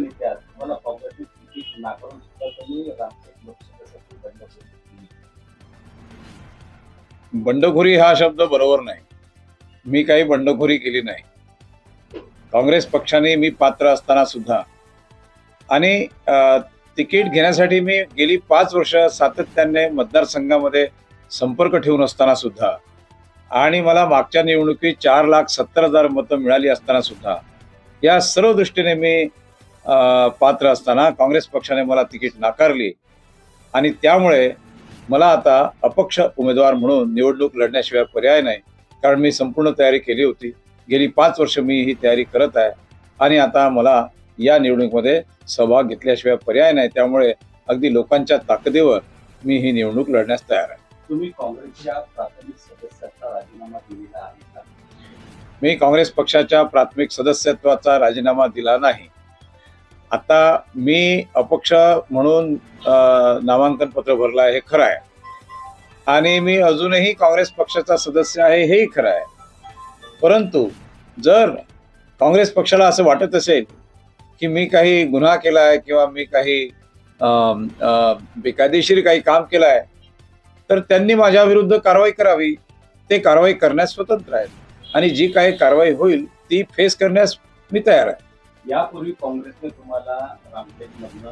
नेते आहात, तुम्हाला काँग्रेसने तिकीट नाकारून सुद्धा तुम्ही राष्ट्रीय लोकसभेसाठी बंडखोरी केली. बंडखोरी हा शब्द बरोबर नाही. मी काही बंडखोरी केली नाही. काँग्रेस पक्षाने मी पात्र असताना सुद्धा आणि तिकीट घेण्यासाठी मी गेली 5 वर्ष सातत्याने मतदारसंघामध्ये संपर्क ठेवून असताना सुद्धा आणि मला मागच्या निवडणुकीत 4,70,000 मतं मिळाली असताना सुद्धा या सर्व दृष्टीने मी पात्र असताना काँग्रेस पक्षाने मला तिकीट नाकारली आणि त्यामुळे मला आता अपक्ष उमेदवार म्हणून निवडणूक लढण्याशिवाय पर्याय नाही. कारण मी संपूर्ण तयारी केली होती. गेली 5 वर्ष मी ही तयारी करत आहे आणि आता मला या निवडणुकीमध्ये सहभाग घेतल्याशिवाय पर्याय नाही. त्यामुळे अगदी लोकांच्या ताकदीवर मी ही निवडणूक लढण्यास तयार आहे. तुम्ही काँग्रेसच्या प्राथमिक सदस्याचा राजीनामा दिलेला आहे का? मी काँग्रेस पक्षाच्या प्राथमिक सदस्यत्वाचा राजीनामा दिला नाही. आता मी अपक्ष म्हणून नामांकन पत्र भरलं आहे हे खरं आहे आणि मी अजूनही काँग्रेस पक्षाचा सदस्य आहे हेही खरं आहे. परंतु जर काँग्रेस पक्षाला असं वाटत असेल की मी काही गुन्हा केला आहे किंवा मी काही बेकायदेशीर काही काम केलं आहे तर त्यांनी माझ्या विरुद्ध कारवाई करावी. ते कारवाई करण्यास स्वतंत्र आहेत आणि जी काही कारवाई होईल ती फेस करण्यास मी तयार आहे. यापूर्वी काँग्रेसने तुम्हाला रामटेकमधनं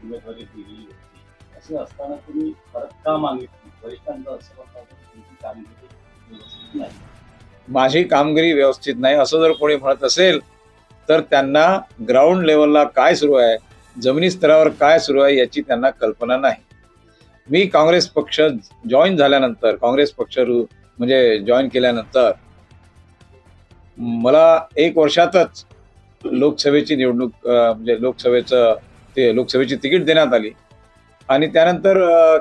उमेदवारी दिली होती. असं असताना तुम्ही परत का मागितली? वरिष्ठांचं असं म्हणतात की तुमची कामगिरी व्यवस्थित नाही. माझी कामगिरी व्यवस्थित नाही असं जर कोणी म्हणत असेल तर त्यांना ग्राउंड लेवलला काय सुरू आहे, जमिनी स्तरावर काय सुरू आहे याची त्यांना कल्पना नाही. मी काँग्रेस पक्ष जॉईन झाल्यानंतर, काँग्रेस पक्ष म्हणजे जॉईन केल्यानंतर मला 1 वर्षातच लोकसभेची निवडणूक म्हणजे लोकसभेची तिकीट देण्यात आली आणि त्यानंतर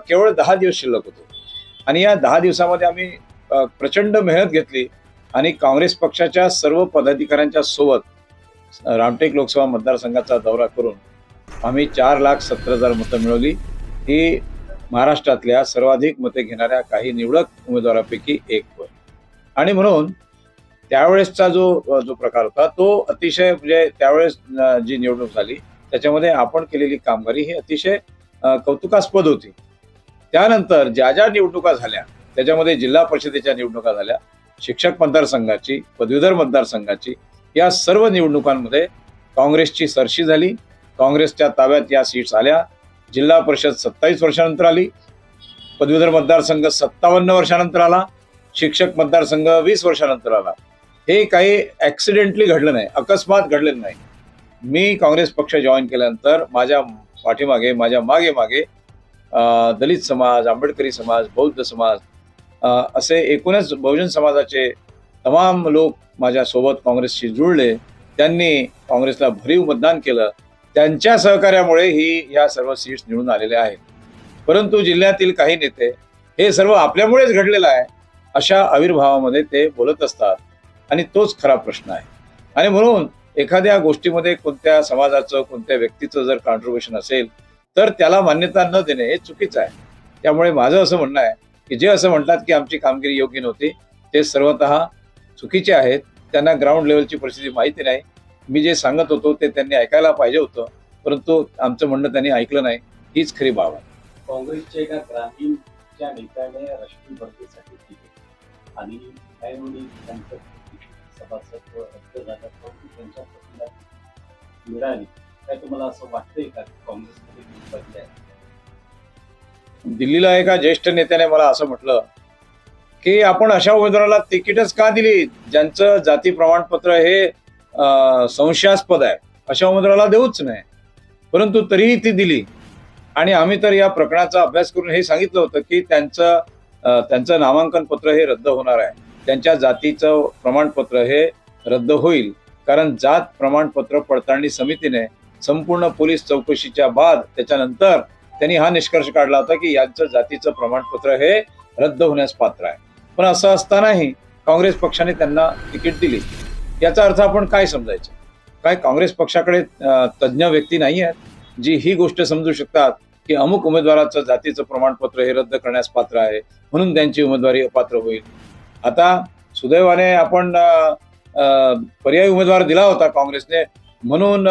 केवळ 10 दिवस शिल्लक होते आणि या 10 दिवसामध्ये आम्ही प्रचंड मेहनत घेतली आणि काँग्रेस पक्षाच्या सर्व पदाधिकाऱ्यांच्या सोबत रामटेक लोकसभा मतदारसंघाचा दौरा करून आम्ही 4,70,000 मतं मिळवली. ही महाराष्ट्रातल्या सर्वाधिक मते घेणाऱ्या काही निवडक उमेदवारापैकी एक होय आणि म्हणून त्यावेळेसचा जो प्रकार होता तो अतिशय म्हणजे त्यावेळेस जी निवडणूक झाली त्याच्यामध्ये आपण केलेली कामगिरी ही अतिशय कौतुकास्पद होती. त्यानंतर ज्या ज्या निवडणुका झाल्या त्याच्यामध्ये जिल्हा परिषदेच्या निवडणुका झाल्या, शिक्षक मतदारसंघाची, पदवीधर मतदारसंघाची, या सर्व निवडणुकांमध्ये काँग्रेसची सरशी झाली. काँग्रेसच्या ताब्यात या सीट्स आल्या. जिल्हा परिषद 27 वर्षानंतर आली, पदवीधर मतदारसंघ 57 वर्षानंतर आला, शिक्षक मतदारसंघ 20 वर्षानंतर आला. हे काही ऍक्सिडेंटली घडलं नाही, अकस्मात घडलेलं नाही. मी काँग्रेस पक्ष जॉईन केल्यानंतर माझ्या पाठीमागे, माझ्या मागे मागे दलित समाज, आंबेडकरी समाज, बौद्ध समाज असे एकूणच बहुजन समाजाचे तमाम लोक माझ्यासोबत काँग्रेसशी जुळले. त्यांनी काँग्रेसला भरीव मतदान केलं. त्यांच्या सहकार्यामुळे ह्या सर्व सीट्स निवडून आलेल्या आहेत. परंतु जिल्ह्यातील काही नेते हे सर्व आपल्यामुळेच घडलेलं आहे अशा आविर्भावामध्ये ते बोलत असतात आणि तोच खरा प्रश्न आहे. आणि म्हणून एखाद्या गोष्टीमध्ये कोणत्या समाजाचं, कोणत्या व्यक्तीचं जर कॉन्ट्रिब्युशन असेल तर त्याला मान्यता न देणे हे चुकीचं आहे. त्यामुळे माझं असं म्हणणं आहे की जे असं म्हणतात की आमची कामगिरी योग्य नव्हती ते सर्वतः चुकीचे आहेत. त्यांना ग्राउंड लेवलची परिस्थिती माहिती नाही. मी जे सांगत होतो ते त्यांनी ऐकायला पाहिजे होतं, परंतु आमचं म्हणणं त्यांनी ऐकलं नाही. हीच खरी बाब आहे. काँग्रेसच्या एका ग्रामीणच्या नेत्याने राष्ट्रीय भरतीसाठी तिकीट आणि त्यावेळी त्यांचं सभासदत्व रद्द झालं परंतु त्यांच्या पतीला मिळाली. काय तुम्हाला असं वाटतंय का काँग्रेसमध्ये बदल आहे? दिल्लीला एका ज्येष्ठ नेत्याने मला असं म्हटलं की आपण अशा उमेदवाराला तिकीटच का दिली ज्यांचं जाती प्रमाणपत्र हे संशयास्पद आहे, अशा उमेदवाराला देऊच नाही. परंतु तरीही ती दिली आणि आम्ही तर या प्रकरणाचा अभ्यास करून हे सांगितलं होतं की त्यांचं नामांकन पत्र हे रद्द होणार आहे. त्यांच्या जातीचं प्रमाणपत्र हे रद्द होईल. कारण जात प्रमाणपत्र पडताळणी समितीने संपूर्ण पोलीस चौकशीच्या बाद त्याच्यानंतर त्यांनी हा निष्कर्ष काढला होता की यांचं जातीचं प्रमाणपत्र हे रद्द होण्यास पात्र आहे. पण असं असतानाही काँग्रेस पक्षाने त्यांना तिकीट दिली. याचा अर्थ आपण काय समजायचं? काय काँग्रेस पक्षाकडे तज्ज्ञ व्यक्ती नाही आहेत जी ही गोष्ट समजू शकतात की अमुक उमेदवाराचं जातीचं प्रमाणपत्र हे रद्द करण्यास पात्र आहे म्हणून त्यांची उमेदवारी अपात्र होईल? आता सुदैवाने आपण पर्यायी उमेदवार दिला होता काँग्रेसने. म्हणून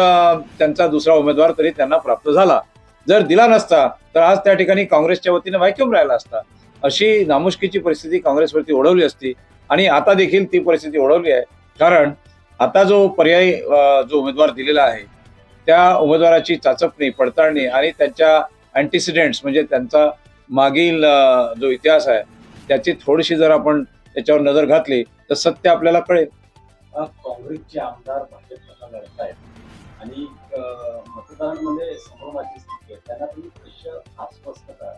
त्यांचा दुसरा उमेदवार तरी त्यांना प्राप्त झाला. जर दिला नसता तर आज त्या ठिकाणी काँग्रेसच्या वतीने व्हॅक्यूम राहिला असता. अशी नामुष्कीची परिस्थिती काँग्रेसवरती ओढवली असती आणि आता देखील ती परिस्थिती ओढवली आहे. कारण आता जो पर्यायी जो उमेदवार दिलेला आहे त्या उमेदवाराची चाचपणी पडताळणी आणि त्यांच्या अँटिसिडेंट्स म्हणजे त्यांचा मागील जो इतिहास आहे त्याची थोडीशी जर आपण त्याच्यावर नजर घातली तर सत्य आपल्याला कळेल. काँग्रेसचे आमदार भाजपला लढत आहेत आणि मतदारांमध्ये संभ्रमाची स्थिती आहे, त्यांना तुम्ही कशा आश्वस्त करा?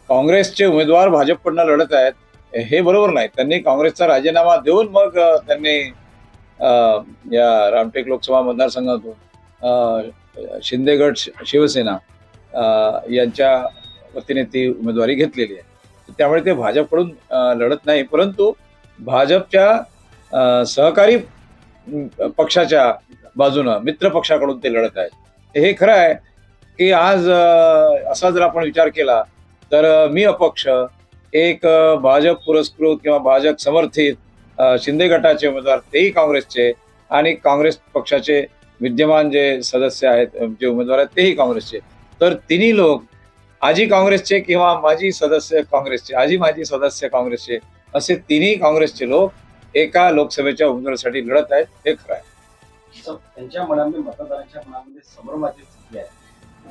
काँग्रेसचे उमेदवार भाजपकडनं लढत आहेत हे बरोबर नाही. त्यांनी काँग्रेसचा राजीनामा देऊन मग त्यांनी या रामटेक लोकसभा मतदारसंघातून शिंदे गट शिवसेना यांच्या वतीने ती उमेदवारी घेतलेली आहे. त्यामुळे ते भाजपकडून लढत नाही, परंतु भाजपच्या सहकारी पक्षाच्या बाजूनं मित्र पक्षाकडून ते लढत आहेत. हे खरं आहे की आज असा जर आपण विचार केला तर मी अपक्ष एक भाजप पुरस्कृत किंवा भाजप समर्थित शिंदे गटाचे उमेदवार तेही काँग्रेसचे आणि काँग्रेस पक्षाचे विद्यमान जे सदस्य आहेत जे उमेदवार आहेत तेही काँग्रेसचे. तर तिन्ही लोक आजी काँग्रेसचे किंवा माजी सदस्य काँग्रेसचे आजी माजी सदस्य काँग्रेसचे असे तिन्ही काँग्रेसचे लोक एका लोकसभेच्या उमेदवारासाठी लढत आहेत. हे खरं आहे. त्यांच्या मनामध्ये मतदारांच्या मनामध्ये संभ्रमाची स्थिती आहे.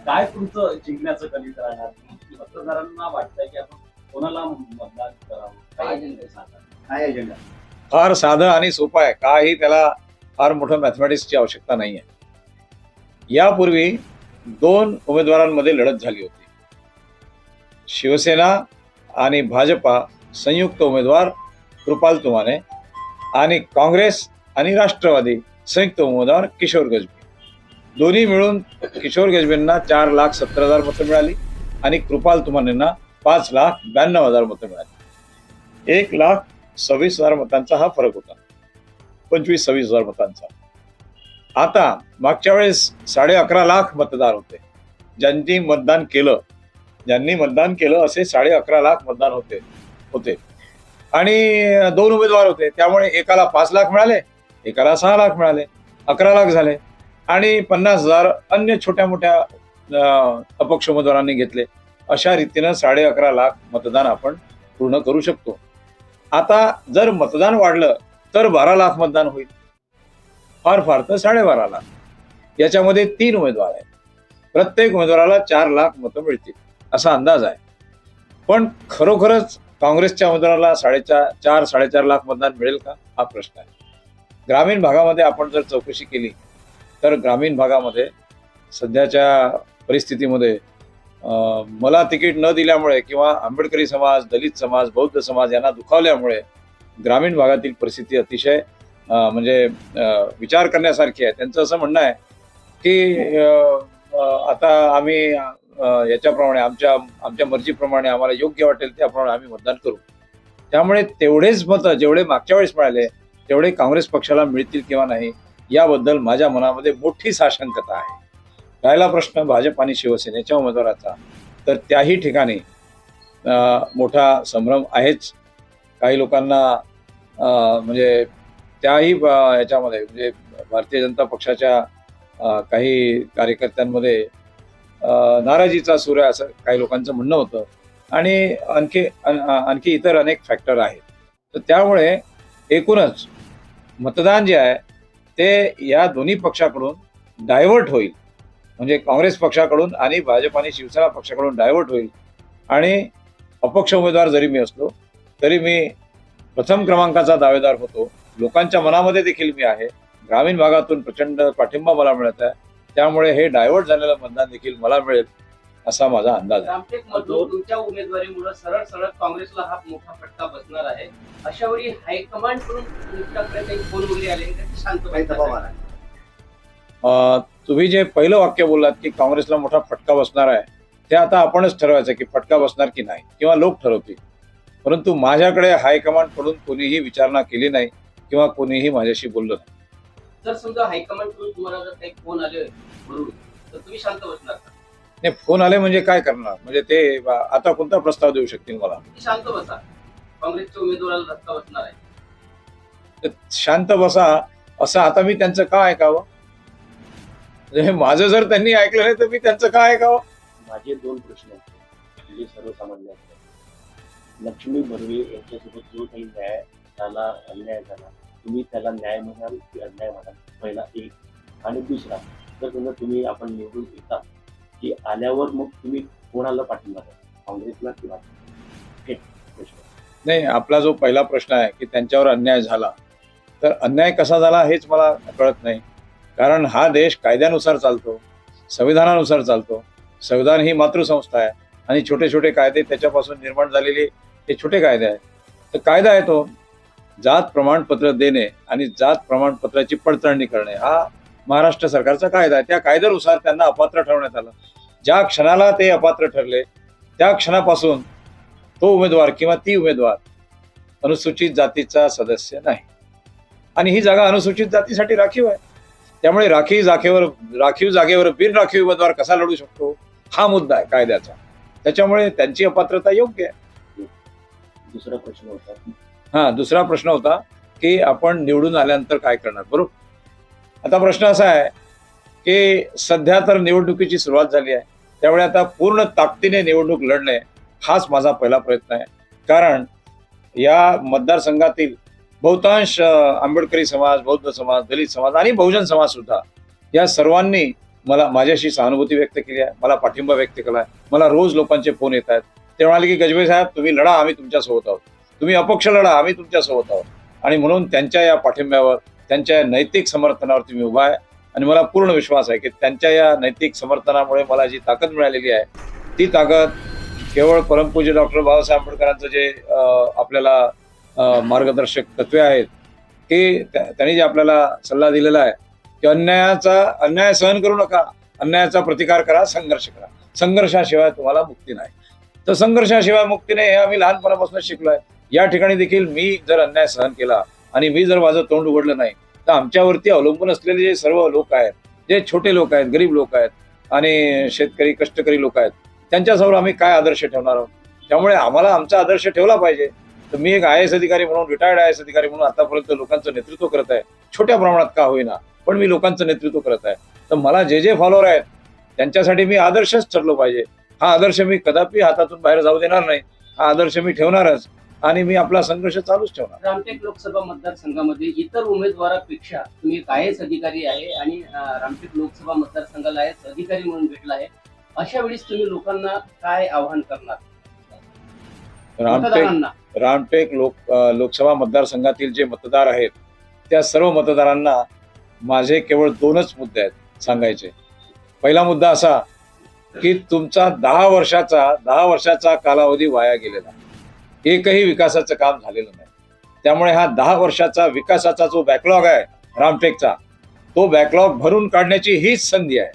काय तुमचं जिंकण्याचं गणित राहणार? मतदारांना वाटतंय की आपण कोणाला मतदान करावं? काय एजेंडा? फार साधं आणि सोपं आहे. काही त्याला फार मोठं मॅथमॅटिक्सची आवश्यकता नाही आहे. यापूर्वी 2 उमेदवारांमध्ये लढत झाली होती. शिवसेना आणि भाजपा संयुक्त उमेदवार कृपाल तुमाने आणि काँग्रेस आणि राष्ट्रवादी संयुक्त उमेदवार किशोर गजबे. दोन्ही मिळून किशोर गजबेंना 4,70,000 मतं मिळाली आणि कृपाल तुमानेंना 5,92,000 मतं मिळाली. 1,26,000 मतांचा हा फरक होता. 25-26,000 मतांचा. आता मागच्या वेळेस 11.5 लाख मतदार होते. ज्यांनी मतदान केलं असे 11.5 लाख मतदान होते आणि 2 उमेदवार होते. त्यामुळे एकाला 5 लाख मिळाले, एकाला 6 लाख मिळाले, 11 लाख झाले आणि 50,000 अन्य छोट्या मोठ्या अपक्ष उमेदवारांनी घेतले. अशा रीतीनं 11.5 लाख मतदान आपण पूर्ण करू शकतो. आता जर मतदान वाढलं तर 12 लाख मतदान होईल. फार तर 12.5 लाख. याच्यामध्ये 3 उमेदवार आहेत. प्रत्येक उमेदवाराला 4 लाख मतं मिळतील असा अंदाज आहे. पण खरोखरच काँग्रेसच्या उमेदवाराला 4.5 लाख मतदान मिळेल का हा प्रश्न आहे. ग्रामीण भागामध्ये आपण जर चौकशी केली तर ग्रामीण भागामध्ये सध्याच्या परिस्थितीमध्ये मला तिकीट न दिल्यामुळे किंवा आंबेडकरी समाज, दलित समाज, बौद्ध समाज यांना दुखावल्यामुळे ग्रामीण भागातील परिस्थिती अतिशय म्हणजे विचार करण्यासारखी आहे. त्यांचं असं म्हणणं आहे की आता आम्ही याच्याप्रमाणे आमच्या मर्जीप्रमाणे आम्हाला योग्य वाटेल त्याप्रमाणे आम्ही मतदान करू. त्यामुळे तेवढेच मतं जेवढे मागच्या वेळेस मिळाले तेवढे काँग्रेस पक्षाला मिळतील किंवा नाही याबद्दल माझ्या मनामध्ये मोठी साशंकता आहे. राहिला प्रश्न भाजप आणि शिवसेनेच्या उमेदवाराचा, तर त्याही ठिकाणी मोठा संभ्रम आहेच. काही लोकांना म्हणजे त्याही याच्यामध्ये म्हणजे भारतीय जनता पक्षाच्या काही कार्यकर्त्यांमध्ये नाराजीचा सूर आहे असं काही लोकांचं म्हणणं होतं आणि आणखी इतर अनेक फॅक्टर आहेत. तर त्यामुळे एकूणच मतदान जे आहे ते या दोन्ही पक्षाकडून डायव्हर्ट होईल. म्हणजे काँग्रेस पक्षाकडून आणि भाजप आणि शिवसेना पक्षाकडून डायव्हर्ट होईल आणि अपक्ष उमेदवार जरी मी असलो तरी मी प्रथम क्रमांकाचा दावेदार होतो. लोकांच्या मनामध्ये देखील मी आहे. ग्रामीण भागातून प्रचंड पाठिंबा मला मिळत आहे. त्यामुळे हे डायव्हर्ट झालेलं मतदान देखील मला मिळेल असा माझा अंदाज आहे. रामटेकमधून तुमच्या उमेदवारीमुळे सरळ काँग्रेसला हा मोठा फटका बसणार आहे. अशा वेळी हायकमांड कडून तुमच्याकडे काही फोन वगैरे आले का? शांत तुम्ही जे पहिलं वाक्य बोललात की काँग्रेसला मोठा फटका बसणार आहे ते आता आपणच ठरवायचं की फटका बसणार की नाही किंवा लोक ठरवतील. परंतु माझ्याकडे हायकमांड कडून कोणीही विचारणा केली नाही किंवा कोणीही माझ्याशी बोललं नाही. जर समजा हायकमांड कडून तुम्हाला जर काही फोन आले बरोबर तर तुम्ही शांत बसणार का? नाही, फोन आले म्हणजे काय करणार? म्हणजे ते आता कोणता प्रस्ताव देऊ शकतील मला? शांत बसा, काँग्रेसच्या उमेदवाराला धक्का बसणार आहे. शांत बसा असं आता मी त्यांचं का ऐकावं? म्हणजे माझं जर त्यांनी ऐकलं नाही तर मी त्यांचं का ऐकावं? माझे 2 प्रश्न आहेत जे सर्वसामान्य आहेत. लक्ष्मी बर्वे यांच्यासोबत जो काही न्याय झाला, अन्याय झाला, तुम्ही त्याला न्याय म्हणाल की अन्याय म्हणाल? पहिला एक. आणि दुसरा, जर समजा तुम्ही आपण निवडून येता की आल्यावर मग तुम्ही कोणाला पाठिंबा द्याल, काँग्रेसला किंवा हे प्रश्न. नाही, आपला जो पहिला प्रश्न आहे की त्यांच्यावर अन्याय झाला, तर अन्याय कसा झाला हेच मला कळत नाही. कारण हा देश कायद्यानुसार चालतो, संविधानानुसार चालतो. संविधान ही मातृसंस्था आहे आणि छोटे छोटे कायदे त्याच्यापासून निर्माण झालेले हे छोटे कायदे आहेत. तर कायदा आहे तो जात प्रमाणपत्र देणे आणि जात प्रमाणपत्राची पडताळणी करणे हा महाराष्ट्र सरकारचा कायदा आहे. त्या कायद्यानुसार त्यांना अपात्र ठरवण्यात आलं. ज्या क्षणाला ते अपात्र ठरले त्या क्षणापासून तो उमेदवार किंवा ती उमेदवार अनुसूचित जातीचा सदस्य नाही आणि ही जागा अनुसूचित जातीसाठी राखीव आहे. त्यामुळे राखीव जागेवर बिनराखीव उमेदवार कसा लढू शकतो हा मुद्दा आहे कायद्याचा. त्याच्यामुळे त्यांची अपात्रता योग्य आहे. दुसरा प्रश्न होता दुसरा प्रश्न होता की आपण निवडून आल्यानंतर काय करणार, बरोबर. आता प्रश्न असा आहे की सध्या तर निवडणुकीची सुरुवात झाली आहे, त्यामुळे आता पूर्ण ताकदीने निवडणूक लढणे हाच माझा पहिला प्रयत्न आहे. कारण या मतदारसंघातील बहुतांश आंबेडकरी समाज, बौद्ध समाज, दलित समाज आणि बहुजन समाज सुद्धा या सर्वांनी माझ्याशी सहानुभूती व्यक्त केली आहे, मला पाठिंबा व्यक्त केला आहे. मला रोज लोकांचे फोन येत आहेत. ते म्हणाले की गजबे साहेब तुम्ही लढा, आम्ही तुमच्यासोबत आहोत, तुम्ही अपक्ष लढा, आम्ही तुमच्यासोबत आहोत. आणि म्हणून त्यांच्या या पाठिंब्यावर, त्यांच्या या नैतिक समर्थनावरती मी उभा आहे आणि मला पूर्ण विश्वास आहे की त्यांच्या या नैतिक समर्थनामुळे मला जी ताकद मिळालेली आहे ती ताकद केवळ परमपूज्य डॉक्टर बाबासाहेब आंबेडकरांचं जे आपल्याला मार्गदर्शक तत्वे आहेत की त्यांनी जे आपल्याला सल्ला दिलेला आहे की अन्याय सहन करू नका, अन्यायाचा प्रतिकार करा, संघर्ष करा, संघर्षाशिवाय तुम्हाला मुक्ती नाही. तर संघर्षाशिवाय मुक्ती नाही हे आम्ही लहानपणापासून शिकलोय. या ठिकाणी देखील मी जर अन्याय सहन केला आणि मी जर माझं तोंड उघडलं नाही तर आमच्यावरती अवलंबून असलेले जे सर्व लोक आहेत, जे छोटे लोक आहेत, गरीब लोक आहेत आणि शेतकरी कष्टकरी लोक आहेत, त्यांच्यासमोर आम्ही काय आदर्श ठेवणार आहोत. त्यामुळे आम्हाला आमचा आदर्श ठेवला पाहिजे. तर मी एक IAS अधिकारी म्हणून, रिटायर्ड IAS अधिकारी म्हणून आतापर्यंत लोकांचं नेतृत्व करत आहे, छोट्या प्रमाणात का होईना पण मी लोकांचं नेतृत्व करत आहे. तर मला जे फॉलोअर आहेत त्यांच्यासाठी मी आदर्शच ठरलो पाहिजे. हा आदर्श मी कदापि हातातून बाहेर जाऊ देणार नाही. हा आदर्श मी ठेवणारच आणि मी आपला संघर्ष चालूच ठेवणार. रामटेक लोकसभा मतदारसंघामध्ये इतर उमेदवारापेक्षा तुम्ही एक IAS अधिकारी आहे आणि रामटेक लोकसभा मतदारसंघाला IAS अधिकारी म्हणून भेटला आहे. अशा वेळेस तुम्ही लोकांना काय आवाहन करणार? रामटेक लोकसभा मतदारसंघातील जे मतदार आहेत त्या सर्व मतदारांना माझे केवळ 2च मुद्दे आहेत सांगायचे. पहिला मुद्दा असा की तुमचा 10 वर्षाचा कालावधी वाया गेलेला, एकही विकासाचं काम झालेलं नाही. त्यामुळे हा 10 वर्षाचा विकासाचा जो बॅकलॉग आहे रामटेकचा, तो बॅकलॉग भरून काढण्याची हीच संधी आहे.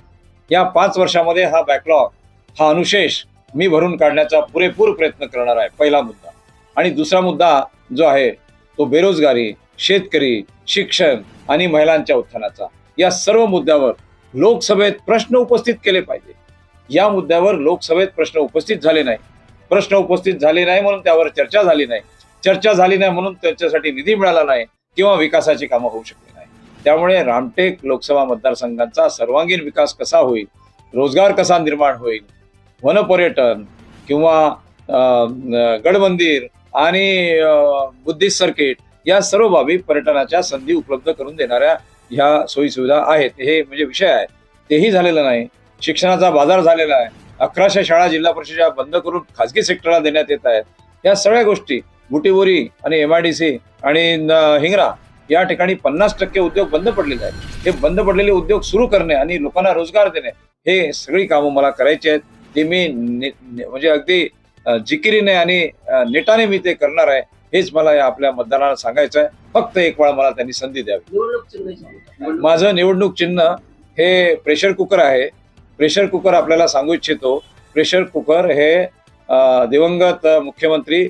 या 5 वर्षामध्ये हा बॅकलॉग, हा अनुशेष मी भरून काढण्याचा पुरेपूर प्रयत्न करणार आहे, पहिला मुद्दा. आणि दुसरा मुद्दा जो आहे तो बेरोजगारी, शेतकरी, शिक्षण आणि महिलांच्या उत्थानाचा. या सर्व मुद्द्यावर लोकसभेत प्रश्न उपस्थित केले पाहिजे. या मुद्द्यावर लोकसभेत प्रश्न उपस्थित झाले नाही म्हणून त्यावर चर्चा झाली नाही म्हणून त्याच्यासाठी निधी मिळाला नाही किंवा विकासाची कामं होऊ शकली नाही. त्यामुळे रामटेक लोकसभा मतदारसंघाचा सर्वांगीण विकास कसा होईल, रोजगार कसा निर्माण होईल, वनपर्यटन किंवा गडमंदिर आणि बुद्धिस्ट सर्किट या सर्व बाबी पर्यटनाच्या संधी उपलब्ध करून देणाऱ्या ह्या सोयी सुविधा आहेत, हे म्हणजे विषय आहे, तेही झालेलं नाही. शिक्षणाचा बाजार झालेला आहे. 1100 शाळा जिल्हा परिषदेच्या बंद करून खाजगी सेक्टरला देण्यात येत आहेत. या सगळ्या गोष्टी बुटीबोरी आणि MIDC आणि हिंगणा या ठिकाणी 50% उद्योग बंद पडलेले आहेत. हे बंद पडलेले उद्योग सुरू करणे आणि लोकांना रोजगार देणे हे सगळी कामं मला करायची आहेत. ते मी म्हणजे अगदी जिकिरीने आणि नेटाने मी ते करणार आहे. हेच मला या आपल्या मतदारांना सांगायचं आहे. फक्त एक वेळा मला त्यांनी संधी द्यावी. माझं निवडणूक चिन्ह हे प्रेशर कुकर आहे. प्रेशर कुकर आपल्याला सांगू इच्छितो, प्रेशर कुकर हे दिवंगत मुख्यमंत्री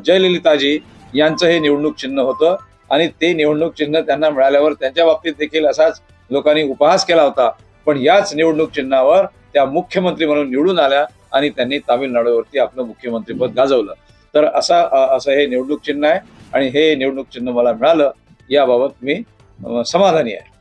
जयललिताजी यांचं हे निवडणूक चिन्ह होतं आणि ते निवडणूक चिन्ह त्यांना मिळाल्यावर त्यांच्या बाबतीत देखील असाच लोकांनी उपहास केला होता. पण याच निवडणूक चिन्हावर त्या मुख्यमंत्री म्हणून निवडून आल्या आणि त्यांनी तामिळनाडूवरती आपलं मुख्यमंत्रीपद गाजवलं. तर असं हे निवडणूक चिन्ह आहे आणि हे निवडणूक चिन्ह मला मिळालं याबाबत मी समाधानी आहे.